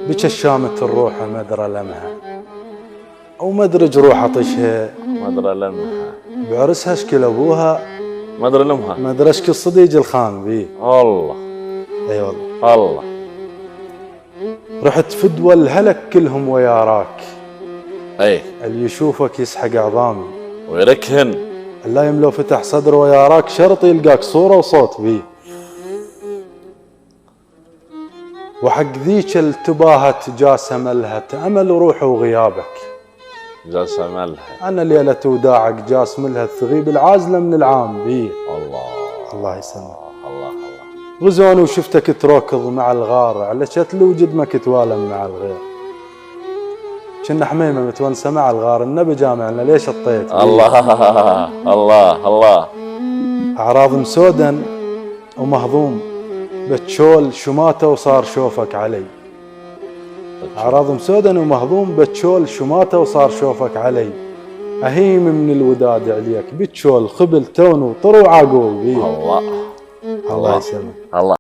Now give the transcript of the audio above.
بك الشامة الروح ما ادرى لمها او ما ادري جروح عطشها ما ادري لمها بعرسها اشكل ابوها ما ادري لمها ما ادري اشكل صديق الخان بيه. الله اي والله. الله. رحت فدوى الهلك كلهم وياراك اي اللي يشوفك يسحق عظامي ويركهن اللايم لو فتح صدره وياراك شرط يلقاك صورة وصوت بيه. وحق ذيك التباهة جاسم لها تأمل روحه وغيابك جالس مالها أنا ليلة وداعك جاسم لها الثغيب العازلة من العام بيه. الله الله يسلمك. الله الله. غزوني وشفتك تركض مع الغار علشت لي وجد ما كتوالم مع الغير كنا حميمة متونسة مع الغار النبي جامعنا ليش الطيت بيه. الله الله الله. أعراض مسودا ومهضوم بتشول شماته وصار شوفك علي أعراض مسودا ومهضوم بتشول شماته وصار شوفك علي أهيم من الوداد عليك بتشول خبل تون وطر وعقول بيه. الله الله يسلمك. الله.